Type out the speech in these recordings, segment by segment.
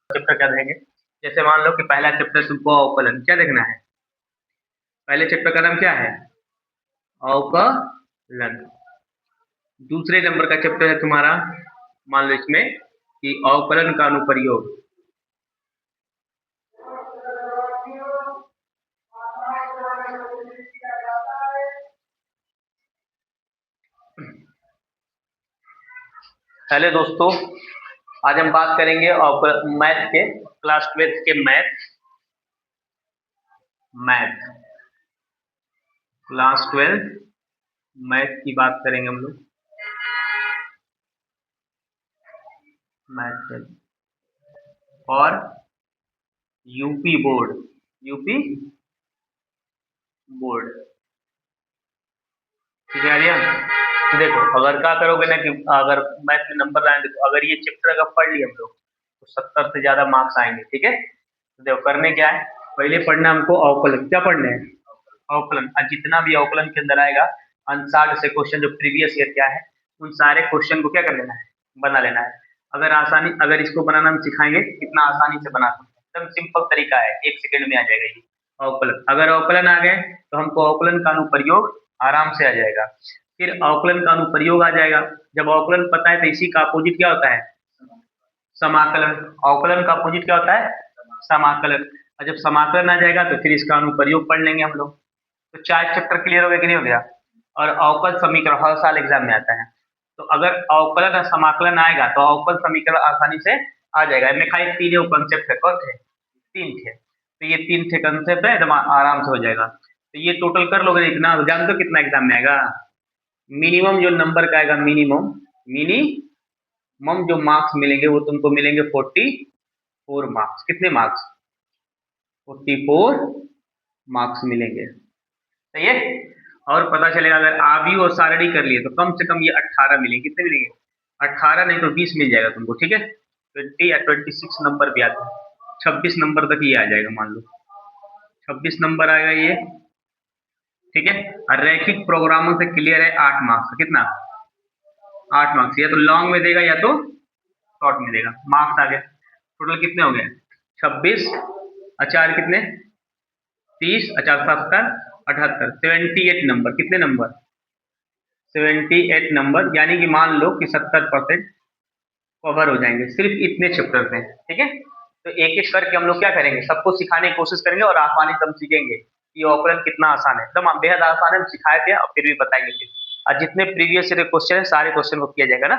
Chapter क्या देखेंगे। जैसे मान लो कि पहला चैप्टर तुमको अवकलन क्या देखना है, पहले चैप्टर का नाम क्या है, अवकलन। दूसरे नंबर का चैप्टर है तुम्हारा, मान लो इसमें कि अवकलन का अनुप्रयोग। हेलो दोस्तों, आज हम बात करेंगे मैथ के, क्लास 12 के मैथ क्लास 12 मैथ की बात करेंगे हम लोग। मैथ और यूपी बोर्ड, यूपी बोर्ड, ठीक है आर्यन। देखो अगर क्या करोगे ना कि अगर मैथ में नंबर लाए, देखो अगर ये चैप्टर अगर पढ़ लिए हम लोग तो 70 से ज्यादा मार्क्स आएंगे, ठीक है। तो देखो करने क्या है, पहले पढ़ना हमको अवकलन, क्या पढ़ने हैं, अवकलन। और जितना भी अवकलन के अंदर आएगा अनसार्ड से क्वेश्चन, जो प्रीवियस ईयर क्या है, उन सारे क्वेश्चन को क्या कर लेना है, बना लेना है। अगर इसको बनाना हम सिखाएंगे कितना आसानी से बना सकते हैं, एकदम सिंपल तरीका है, 1 सेकंड में आ जाएगा ये अवकलन। अगर अवकलन आ गए तो हमको अवकलन का अनुप्रयोग आराम से आ जाएगा। फिर अवकलन का अनुप्रयोग आ जाएगा, जब अवकलन पता है तो इसी का अपोजिट क्या होता है, समाकलन। अवकलन का अपोजिट क्या होता है, समाकलन। और जब समाकलन आ जाएगा तो फिर इसका अनुप्रयोग पढ़ लेंगे हम लोग। तो 4 चैप्टर क्लियर हो गया कि नहीं हो गया। और अवकल समीकरण हर साल एग्जाम में आता है, तो अगर अवकलन और समाकलन आएगा तो अवकल समीकरण आसानी से आ जाएगा। इनमें खाली 3 कंसेप्ट है, कौन थे, 3 थे। तो ये 3 थे कंसेप्ट है, एकदम आराम से हो जाएगा। तो ये टोटल कर लोगे, इतना जान दो कितना एग्जाम में आएगा। मिनिमम जो नंबर का आएगा, मिनिमम जो मार्क्स मिलेंगे वो तुमको मिलेंगे 44 मार्क्स। कितने मार्क्स, 44 मार्क्स मिलेंगे, सही है। और पता चलेगा अगर आव्यूह और सारणी कर लिए तो कम से कम ये 18 मिलेंगे। कितने मिलेंगे, 18 नहीं तो 20 मिल जाएगा तुमको, ठीक है। 20 या 26 नंबर भी आता है, 26 नंबर तक ये आ जाएगा, मान लो 26 नंबर आएगा ये, ठीक है। और रैखिक प्रोग्रामों से क्लियर है 8 मार्क्स। कितना, 8 मार्क्स, या तो लॉन्ग में देगा या तो शॉर्ट में देगा। मार्क्स आ गए, टोटल कितने हो गए, 26 4 कितने, 30 70 78 78 नंबर। कितने नंबर, 78 नंबर, यानी कि मान लो कि 70% कवर हो जाएंगे सिर्फ इतने चैप्टर में, ठीक है। तो एक एक करके हम लोग क्या करेंगे, सबको सिखाने की कोशिश करेंगे और आसानी से हम सीखेंगे कि अवकलन कितना आसान है, एकदम बेहद आसान है। हम सिखाए थे और फिर भी बताएंगे फिर। और जितने प्रीवियस ईयर क्वेश्चन है सारे क्वेश्चन को किया जाएगा ना,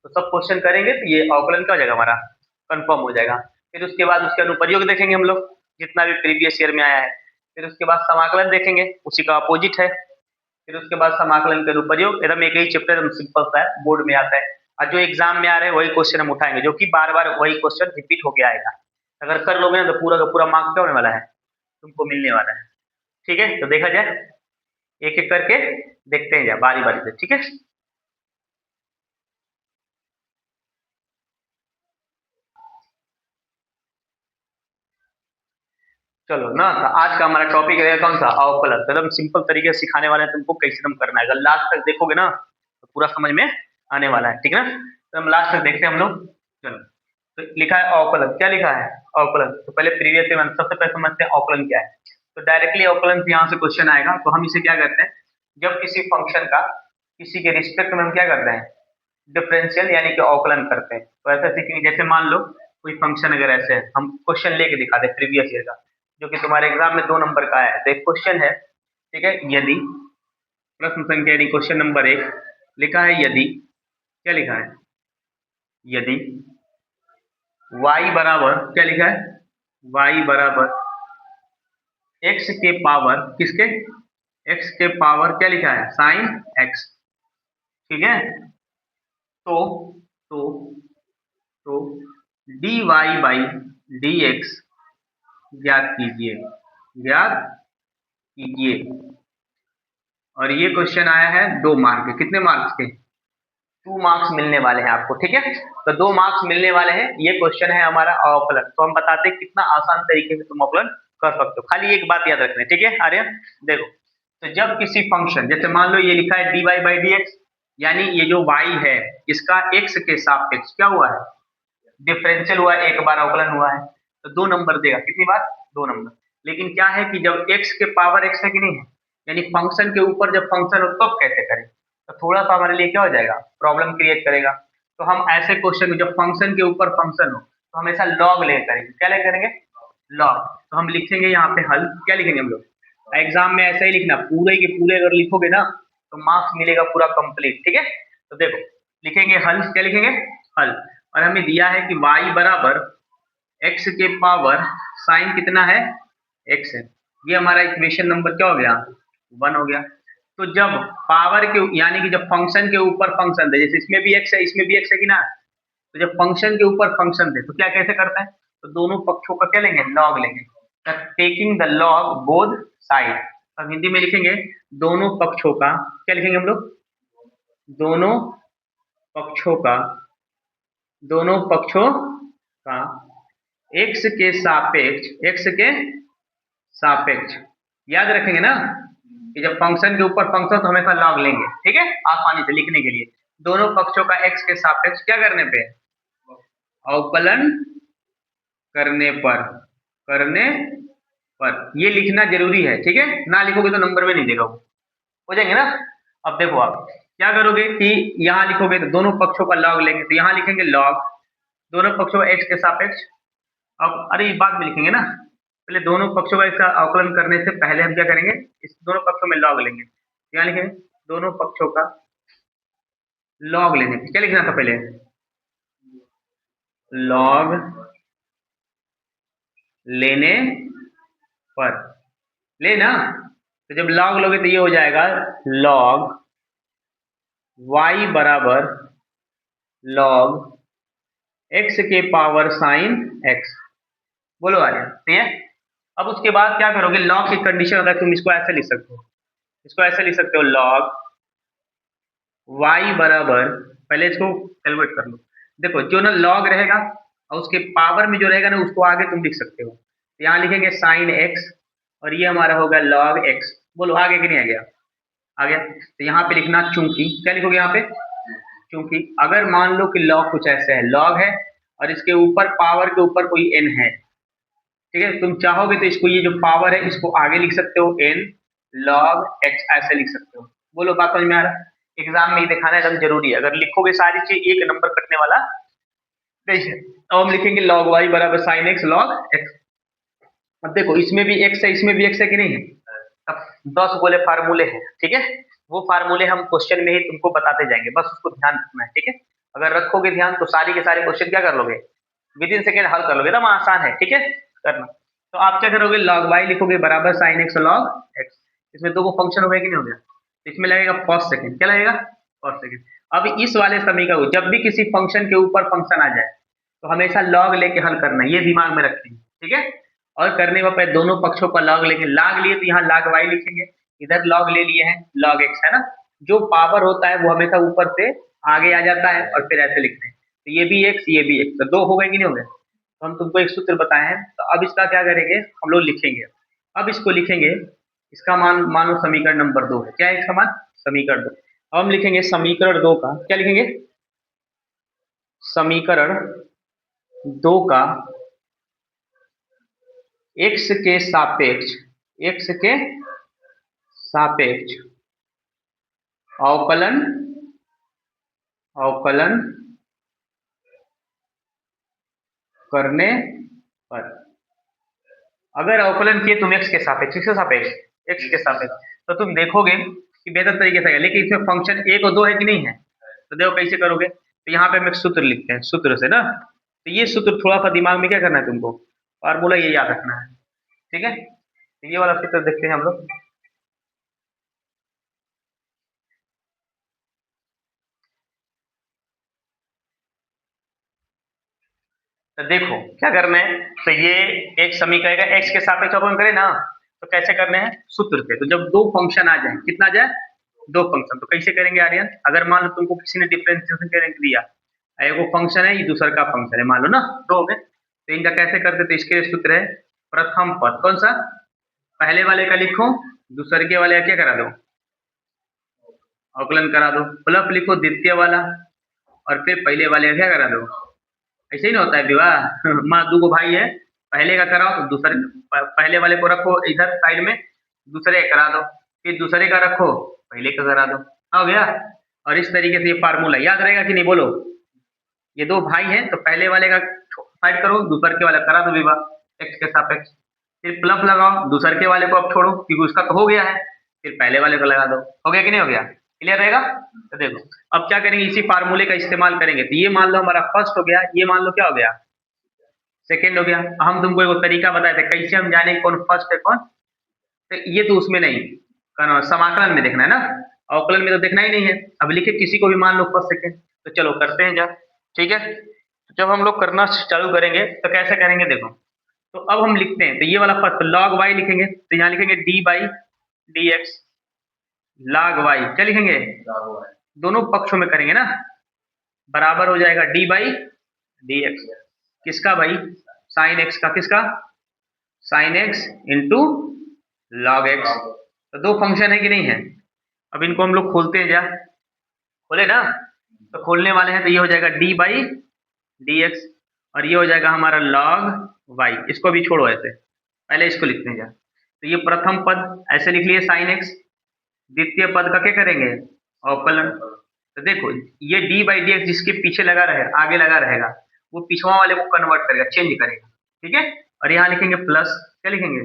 तो सब क्वेश्चन करेंगे तो ये अवकलन क्या हो जाएगा, हमारा कंफर्म हो जाएगा। फिर उसके बाद उसके अनुप्रयोग देखेंगे हम लोग, जितना भी प्रीवियस ईयर में आया है। फिर उसके बाद समाकलन देखेंगे, उसी का अपोजिट है। फिर उसके बाद समाकलन के अनुप्रयोग, एकदम एक ही चैप्टर, एकदम सिंपल सा है, बोर्ड में आता है। और जो एग्जाम में आ रहे हैं वही क्वेश्चन हम उठाएंगे, जो कि बार बार वही क्वेश्चन रिपीट होके आएगा। अगर कर लोगे ना तो पूरा का पूरा मार्क्स क्या होने वाला है, तुमको मिलने वाला है, ठीक है। तो देखा जाए, एक एक करके देखते हैं बारी बारी से, ठीक है। चलो ना, तो आज का हमारा टॉपिक रहेगा कौन सा, अवकलन। तो एकदम सिंपल तरीके से सिखाने वाले हैं तुमको, कैसे तुम करना है। अगर लास्ट तक देखोगे ना तो पूरा समझ में आने वाला है, ठीक है ना। तो हम लास्ट तक देखते हैं हम लोग। चलो, तो लिखा है अवकलन, क्या लिखा है, अवकलन। तो पहले प्रीवियस ईयर सबसे पहले समझते हैं अवकलन क्या है। तो डायरेक्टली अवकलन से यहाँ से क्वेश्चन आएगा, तो हम इसे क्या करते हैं, जब किसी फंक्शन का किसी के रिस्पेक्ट में हम क्या करते हैं, डिफरेंशियल यानी कि अवकलन करते हैं। तो ऐसा सीखेंगे, जैसे मान लो कोई फंक्शन अगर ऐसे है, हम क्वेश्चन लेके दिखाते हैं प्रीवियस ईयर का, जो कि तुम्हारे एग्जाम में 2 नंबर का है। तो एक क्वेश्चन है, ठीक है, यदि, प्रश्न संख्या यानी क्वेश्चन नंबर 1 लिखा है यदि, क्या लिखा है, यदि y बराबर, क्या लिखा है, y बराबर x के पावर, किसके, x के पावर, क्या लिखा है, साइन x, ठीक है। तो तो तो dy बाई dx ज्ञात कीजिए, ज्ञात कीजिए। और ये क्वेश्चन आया है 2 मार्क के, कितने मार्क्स के, 2 मार्क्स मिलने वाले हैं आपको, ठीक है। तो 2 मार्क्स मिलने वाले हैं, ये क्वेश्चन है हमारा अवकलन। तो हम बताते हैं कितना आसान तरीके से तुम अवकलन कर सकते हो। खाली एक बात याद रखना, ठीक है आर्यन। देखो, तो जब किसी फंक्शन, जैसे मान लो ये लिखा है dy बाई dx, यानी ये जो y है इसका x के सापेक्ष क्या हुआ है, डिफरेंशियल हुआ, एक बार अवकलन हुआ है, तो 2 नंबर देगा। कितनी बार? 2 नंबर। लेकिन क्या है कि जब x के पावर x है कि नहीं है, यानी फंक्शन के ऊपर जब फंक्शन हो तब कैसे करें, तो थोड़ा सा हमारे लिए क्या हो जाएगा, प्रॉब्लम क्रिएट करेगा। तो हम ऐसे क्वेश्चन में जब फंक्शन के ऊपर फंक्शन हो तो हमेशा लॉग ले करेंगे। क्या ले करेंगे? लॉग। तो हम लिखेंगे यहाँ पे हल, क्या लिखेंगे हम लोग एग्जाम में ऐसा ही लिखना, पूरे के पूरे अगर लिखोगे ना तो मार्क्स मिलेगा पूरा कंप्लीट। ठीक है, तो देखो लिखेंगे हल, क्या लिखेंगे? हल। और हमें दिया है कि y बराबर x के पावर साइन कितना है, x है। ये हमारा इक्वेशन नंबर क्या हो गया, 1 हो गया। तो जब पावर के यानी कि जब फंक्शन के ऊपर फंक्शन दे, जैसे इसमें भी x है इसमें भी x है कि ना, तो जब फंक्शन के ऊपर फंक्शन दे तो क्या कैसे करते हैं, तो दोनों पक्षों का क्या लेंगे, लॉग लेंगे। Taking the log both side. अब हिंदी में लिखेंगे दोनों पक्षों का, क्या लिखेंगे हम लोग, दोनों पक्षों का, दोनों पक्षों का x के सापेक्ष, x के सापेक्ष। याद रखेंगे ना कि जब फंक्शन के ऊपर फंक्शन तो हमेशा लॉग लेंगे। ठीक है, आसानी से लिखने के लिए दोनों पक्षों का x के सापेक्ष क्या करने पे, अवकलन करने पर, करने पर ये लिखना जरूरी है। ठीक है, ना लिखोगे तो नंबर में नहीं देगा वो, हो जाएंगे ना। अब देखो आप क्या करोगे कि यहाँ लिखोगे तो दोनों पक्षों का लॉग लेंगे, तो यहाँ लिखेंगे लॉग दोनों पक्षों का x के सापेक्ष। अब अरे बाद में लिखेंगे ना, पहले दोनों पक्षों का इसका अवकलन करने से पहले हम क्या करेंगे, इस दोनों पक्षों में लॉग लेंगे। यहाँ लिखेंगे दोनों पक्षों का लॉग लेने पे क्या लिखना था पहले, लॉग लेने पर, लेना। तो जब लॉग लोगे तो ये हो जाएगा लॉग y बराबर लॉग x के पावर साइन x। बोलो आ गया, ठीक है। अब उसके बाद क्या करोगे, लॉग की कंडीशन होता है, तुम इसको ऐसे लिख सकते हो, इसको ऐसे लिख सकते हो लॉग y बराबर, पहले इसको कैलकुलेट कर लो। देखो जो ना लॉग रहेगा और उसके पावर में जो रहेगा ना उसको आगे तुम लिख सकते हो। तो यहाँ लिखेंगे साइन x और ये हमारा होगा लॉग x। बोलो आगे कि नहीं आ गया, आ गया। तो यहाँ पे लिखना चूंकि, क्या लिखोगे यहाँ पे, चूंकि अगर मान लो कि लॉग कुछ ऐसे है, लॉग है और इसके ऊपर पावर के ऊपर कोई n है, ठीक है, तुम चाहोगे तो इसको ये जो पावर है इसको आगे लिख सकते हो n log x ऐसे लिख सकते हो। बोलो बात समझ में आ रहा है, एग्जाम में ये दिखाना एकदम जरूरी है, अगर लिखोगे सारी चीज एक नंबर कटने वाला नहीं है। अब हम लिखेंगे log y बराबर साइन x log x। अब देखो इसमें भी x है इसमें भी x है कि नहीं है, अब 10 बोले फार्मूले हैं, ठीक है, वो फार्मूले हम क्वेश्चन में ही तुमको बताते जाएंगे, बस उसको ध्यान रखना है। ठीक है, अगर रखोगे ध्यान तो सारी के सारे क्वेश्चन क्या कर लोगे, विद इन सेकेंड हल कर लोगे, एकदम आसान है। ठीक है करना, तो आप क्या करोगे, log y लिखोगे बराबर साइन x log x। इसमें दो फंक्शन हो गया कि नहीं हो गया, इसमें लगेगा कॉस सेकंड, क्या लगेगा, कॉस सेकंड। अब इस वाले समीकरण को जब भी किसी फंक्शन के ऊपर फंक्शन आ जाए तो हमेशा लॉग लेके हल करना है, ये दिमाग में रखेंगे। ठीक है, और करने के बाद दोनों पक्षों का लॉग लेंगे, लॉग लिए तो यहाँ log y लिखेंगे, इधर लॉग ले लिए हैं log x, है ना। जो पावर होता है वो हमेशा ऊपर से आगे आ जाता है और फिर ऐसे लिखते हैं, तो ये भी x ये भी x, तो दो हो गए कि नहीं हो गए। तो हम तुमको एक सूत्र बताए हैं, तो अब इसका क्या करेंगे हम लोग लिखेंगे, अब इसको लिखेंगे, इसका मान मानो समीकरण नंबर 2 है, क्या है इसका मान, समीकरण 2। अब हम लिखेंगे समीकरण 2 का, क्या लिखेंगे, समीकरण 2 का x के सापेक्ष, x के सापेक्ष अवकलन, अवकलन करने पर, अगर अवकलन किए तुम x के सापेक्ष, किसके सापेक्ष, x के सापेक्ष, तो तुम देखोगे कि बेहतर तरीके से आएगा। लेकिन इसमें फंक्शन 1 और 2 है कि नहीं है, तो देखो कैसे करोगे, तो यहाँ पे हम एक सूत्र लिखते हैं, सूत्र से ना, तो ये सूत्र थोड़ा सा दिमाग में क्या करना है तुमको, फार्मूला ये याद रखना है। ठीक है, तो ये वाला सूत्र देखते हैं हम लोग। तो देखो क्या करना है, तो ये एक समीकरण का x के सापेक्ष अवकलन करें ना, तो कैसे करने हैं, सूत्र पे। तो जब दो फंक्शन आ जाए, कितना आ जाए, दो फंक्शन, तो कैसे करेंगे आर्यन, अगर मान लो तुमको किसी ने डिफरेंशिएशन करने के दिया, एक वो फंक्शन है ये दूसरा का फंक्शन है, मान लो ना दो हो गए, तो इनका कैसे करते, तो इसके लिए सूत्र है प्रथम पद, कौन सा, पहले वाले का लिखो, दूसरे के वाले का क्या करा दो, अवकलन करा दो, प्लस लिखो द्वितीय वाला और फिर पहले वाले का क्या करा दो, ऐसे ही ना होता है विवाह। माँ दो गो भाई है, पहले का कराओ तो दूसरे, पहले वाले को रखो इधर साइड में, दूसरे का करा दो, फिर दूसरे का रखो, पहले का करा दो, हो गया। और इस तरीके से ये फार्मूला याद रहेगा कि नहीं बोलो। ये दो भाई हैं तो पहले वाले का साइड करो, दूसरे के वाला करा दो विवाह एक्स के सापेक्ष, फिर प्लस लगाओ, दूसरे के वाले को अब छोड़ो क्योंकि उसका तो हो गया है, फिर पहले वाले को लगा दो, हो गया कि नहीं हो गया, क्लियर रहेगा। तो देखो अब क्या करेंगे, इसी फार्मूले का इस्तेमाल करेंगे, तो ये मान लो हमारा फर्स्ट हो गया, ये मान लो क्या हो गया, सेकेंड हो गया। हम तुमको एक तरीका बताए थे कैसे हम जाने कौन फर्स्ट है कौन, तो ये तो उसमें नहीं, समाकलन में देखना है ना, अवकलन में तो देखना ही नहीं है। अब लिखे किसी को भी मान लो फर्स्ट सेकेंड, तो चलो करते हैं जा, ठीक है। तो जब हम लोग करना चालू करेंगे तो कैसे करेंगे देखो, तो अब हम लिखते हैं, तो ये वाला फर्स्ट लॉग वाई लिखेंगे, तो यहाँ लिखेंगे d by d x log y, क्या लिखेंगे, दोनों पक्षों में करेंगे ना, बराबर हो जाएगा डी बाई डी एक्स, किसका भाई, साइन एक्स का, किसका, sine x into log x. तो दो फंक्शन है कि नहीं है। अब इनको हम लोग खोलते हैं, जा खोले ना, तो खोलने वाले हैं, तो ये हो जाएगा डी बाई डी एक्स और ये हो जाएगा हमारा लॉग वाई। इसको भी छोड़ो ऐसे, पहले इसको लिखते हैं जा, तो ये प्रथम पद ऐसे लिख लिए साइन एक्स, द्वितीय पद का क्या करेंगे, अवकलन। तो देखो ये डी बाई डी एक्स जिसके पीछे लगा रहे आगे लगा रहेगा, वो पिछवा वाले को कन्वर्ट करेगा, चेंज करेगा, ठीक है। और यहाँ लिखेंगे प्लस, क्या लिखेंगे,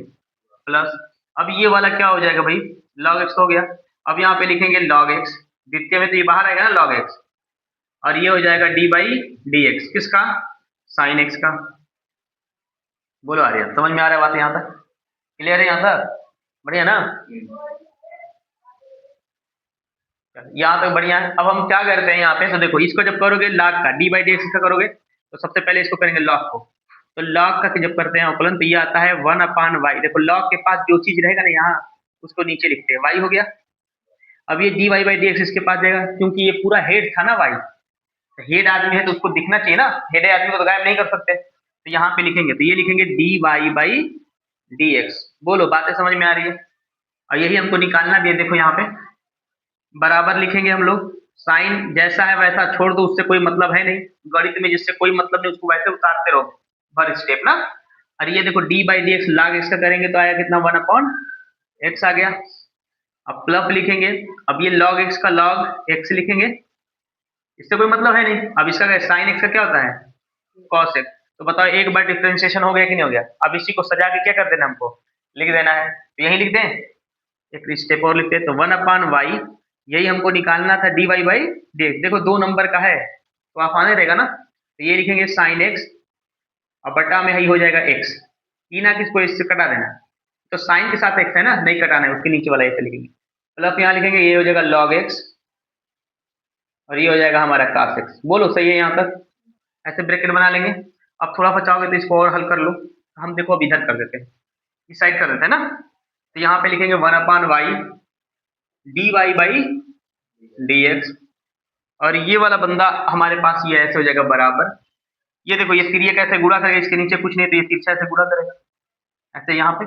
प्लस। अब ये वाला क्या हो जाएगा भाई, लॉग एक्स हो गया। अब यहाँ पे लिखेंगे लॉग एक्स, द्वितीय में तो ये बाहर आएगा ना लॉग एक्स, और ये हो जाएगा डी बाई डी एक्स, किसका, साइन एक्स का। बोलो आ रही है, समझ में आ रहा है बात यहाँ तक, क्लियर है यहाँ तक, बढ़िया ना, यहाँ तक बढ़िया है। अब हम क्या करते हैं यहाँ पे, तो देखो इसको जब करोगे लॉग का डी बाई डी एक्स का करोगे, तो सबसे पहले इसको करेंगे लॉग को, तो लॉग का जब करते हैं अवकलन, तो ये आता है 1/y। देखो लॉग के पास जो चीज रहेगा ना यहाँ, उसको नीचे लिखते हैं, y हो गया। अब ये d y by d x इसके पास जाएगा, क्योंकि ये पूरा हेड था ना y, तो हेड आदमी है तो उसको दिखना चाहिए ना, हेड आदमी को तो गायब नहीं कर सकते, तो यहाँ पे लिखेंगे, तो ये लिखेंगे d y by d x. बोलो बातें समझ में आ रही है। और यही हमको निकालना भी है, देखो यहाँ पे बराबर लिखेंगे हम लोग, साइन जैसा है वैसा छोड़ दो, उससे कोई मतलब है नहीं, गणित में जिससे कोई मतलब नहीं उसको वैसे उतारते रहो हर स्टेप ना। और ये देखो D by d x log x का करेंगे तो आया कितना, 1/x आ गया। अब प्लस लिखेंगे, अब ये लॉग एक्स का लॉग एक्स लिखेंगे, इससे कोई मतलब है नहीं। अब इसका साइन एक्स का क्या होता है, कॉस एक्स। तो बताओ एक बार डिफरेंशिएशन हो गया कि नहीं हो गया। अब इसी को सजा के क्या कर देना, हमको लिख देना है, तो यही लिख दें, एक स्टेप और लिखते हैं, तो 1/y, यही हमको निकालना था d y by d x. देखो 2 नंबर का है तो आसानी रहेगा ना, तो ये लिखेंगे साइन एक्स और बटा में ही हो जाएगा एक्स, ई ना किसको इससे कटा देना, तो साइन के साथ एक्स है ना, नहीं कटाना है, उसके नीचे वाला ऐसे लिखेंगे, प्लस यहाँ लिखेंगे, ये हो जाएगा लॉग एक्स और ये हो जाएगा हमारा कास एक्स। बोलो सही है यहाँ तक, ऐसे ब्रैकेट बना लेंगे। अब थोड़ा सा चाहोगे तो इसको और हल कर लो, हम देखो अब इधर कर देते हैं, इस साइड कर देते हैं ना, तो यहाँ पे लिखेंगे 1/y d y by d x, और ये वाला बंदा हमारे पास ये ऐसे हो जाएगा बराबर, ये देखो ये तिरिया कैसे गुणा करेगा, इसके नीचे कुछ नहीं तो ये तिरछा ऐसे गुणा करेगा, ऐसे यहाँ पे,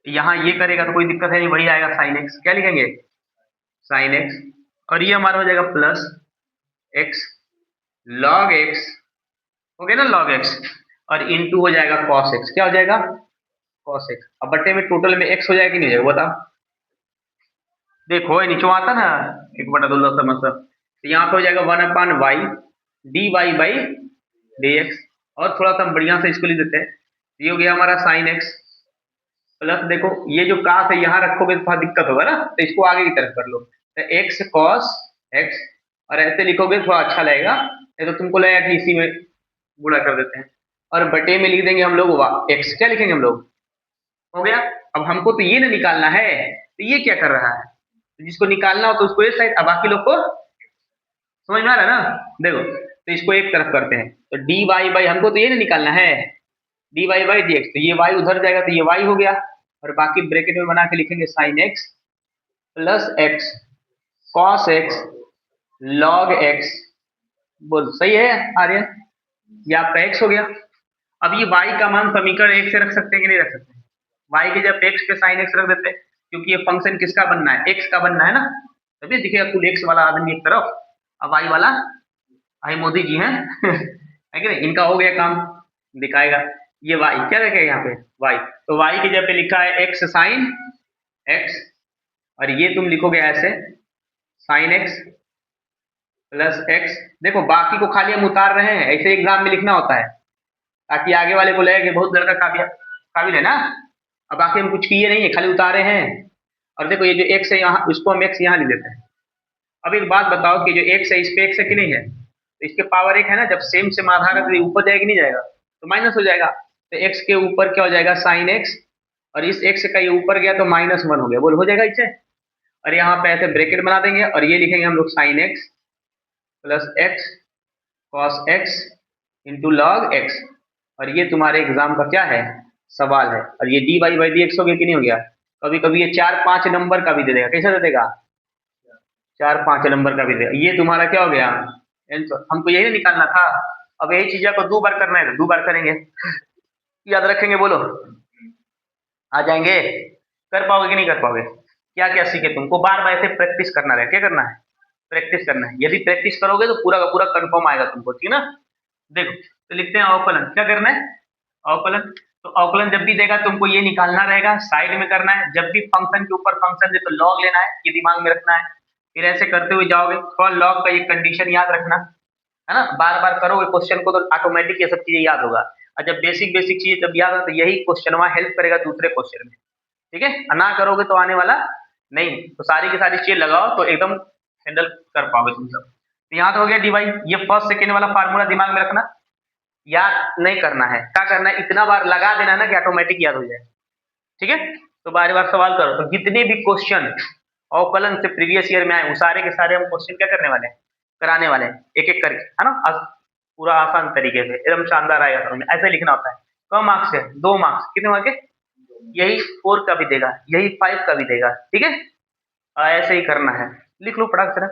यहाँ ये करेगा तो कोई दिक्कत है नहीं, वही आएगा साइन एक्स, क्या लिखेंगे, साइन एक्स, और ये हमारा हो जाएगा प्लस एक्स लॉग एक्स, हो गया ना लॉग एक्स, और इनटू हो जाएगा कॉस एक्स, क्या हो जाएगा, कॉस एक्स। अब बट्टे में टोटल में एक्स हो जाएगा कि नहीं हो जाएगा बताओ, देखो नीचे आता ना 1/2 समझ, तो यहाँ पे हो जाएगा 1/y d y by d x, और थोड़ा सा बढ़िया से इसको लिख देते हैं, ये हो गया हमारा साइन एक्स प्लस, देखो ये जो कास है यहाँ रखोगे तो थोड़ा दिक्कत होगा ना, तो इसको आगे की तरफ कर लो, तो एक्स कॉस एक्स, और ऐसे लिखोगे थोड़ा अच्छा लगेगा, नहीं तो तुमको लगेगा कि इसी में गुणा कर देते हैं, और बटे में लिख देंगे हम लोग एक्स, क्या लिखेंगे हम लोग, हो गया। अब हमको तो ये ना निकालना है, तो ये क्या कर रहा है, तो जिसको निकालना हो तो उसको इस साइड, अब बाकी लोग को समझ में आ रहा है ना। देखो तो इसको एक तरफ करते हैं, तो डी वाई बाई, हमको तो ये ना निकालना है, d y by d x, तो ये वाई उधर जाएगा तो ये वाई हो गया, और बाकी ब्रैकेट में बना के लिखेंगे sine x plus x cos x log x. बोल सही है आर्यन, ये आपका एक्स हो गया। अब ये y का मान समीकरण 1 से रख सकते हैं कि नहीं रख सकते, y के जब x पे साइन x रख देते हैं, क्योंकि ये फंक्शन किसका बनना है, x का बनना है ना, तभी दिखेगा कुल x वाला आदमी एक तरफ, अब y वाला आई मोदी जी हैं है कि नहीं? इनका हो गया काम, दिखाएगा। ये y क्या रखेगा यहाँ पे y, तो y की जगह पे लिखा है x साइन x, और ये तुम लिखोगे ऐसे साइन x प्लस x। देखो बाकी को खाली हम उतार रहे हैं, ऐसे एग्जाम में लिखना होता है ताकि आगे वाले को लगे कि बहुत लड़का काबिल है ना। अब बाकी हम कुछ किए नहीं है, खाली उतारे हैं। और देखो ये जो x है यहाँ, उसको हम x यहाँ लिख देते हैं। अब एक बात बताओ कि जो x है इस पे x है कि नहीं है, तो इसके पावर 1 है ना, जब सेम आधार है तो ऊपर जाएगा नहीं जाएगा, तो माइनस हो जाएगा। तो x के ऊपर क्या हो जाएगा साइन x, और इस x का ये ऊपर गया तो -1 हो गया, बोल हो जाएगा इससे। और यहाँ पे ऐसे ब्रैकेट बना देंगे और ये लिखेंगे हम लोग sine x plus x cos x into log x। और ये तुम्हारे एग्जाम का क्या है, सवाल है। और ये dy बाई dx हो गया कि नहीं हो गया। कभी कभी ये 4-5 नंबर का भी दे देगा, कैसा दे देगा, 4-5 नंबर का भी दे देगा। ये तुम्हारा क्या हो गया आंसर। हमको यही निकालना था। अब यही चीज को 2 बार करना है तो 2 बार करेंगे, याद रखेंगे, बोलो आ जाएंगे, कर पाओगे कि नहीं कर पाओगे। क्या क्या सीखे तुमको, बार बार ऐसे प्रैक्टिस करना है। क्या करना है, प्रैक्टिस करना है। यदि प्रैक्टिस करोगे तो पूरा का पूरा कंफर्म आएगा तुमको, ठीक है ना। देखो तो लिखते हैं अवकलन, क्या करना है, अवकलन। तो अवकलन जब भी देगा तुमको ये निकालना रहेगा, साइड में करना है। जब भी फंक्शन के ऊपर फंक्शन दे तो लॉग लेना है, ये दिमाग में रखना है। फिर ऐसे करते हुए जाओगे, थोड़ा लॉग का ये कंडीशन याद रखना है ना। बार बार करोगे क्वेश्चन को तो ऑटोमेटिक ये सब चीजें याद होगा। और जब बेसिक बेसिक चीजें जब याद हो तो यही क्वेश्चन वहां हेल्प करेगा दूसरे क्वेश्चन में, ठीक है। ना करोगे तो आने वाला नहीं। तो सारी की सारी चीजें लगाओ तो एकदम हैंडल कर पाओगे तुम सब। तो यहाँ तो हो गया डिवाइड। ये फर्स्ट सेकेंड वाला फार्मूला दिमाग में रखना, याद नहीं करना है। क्या करना है, इतना बार लगा देना ना कि ऑटोमेटिक याद हो जाए, ठीक है। तो बार बार सवाल करो। तो जितने भी क्वेश्चन अवकलन से प्रीवियस ईयर में आए वो सारे के सारे हम क्वेश्चन क्या करने वाले हैं, कराने वाले हैं एक एक करके, है ना। पूरा आसान तरीके से एकदम शानदार आएगा समझ में। ऐसे लिखना होता है। कम मार्क्स है, 2 मार्क्स, कितने मार्क्स के, यही 4 का भी देगा, यही 5 का भी देगा, ठीक है। ऐसे ही करना है। लिख लो फटाक से।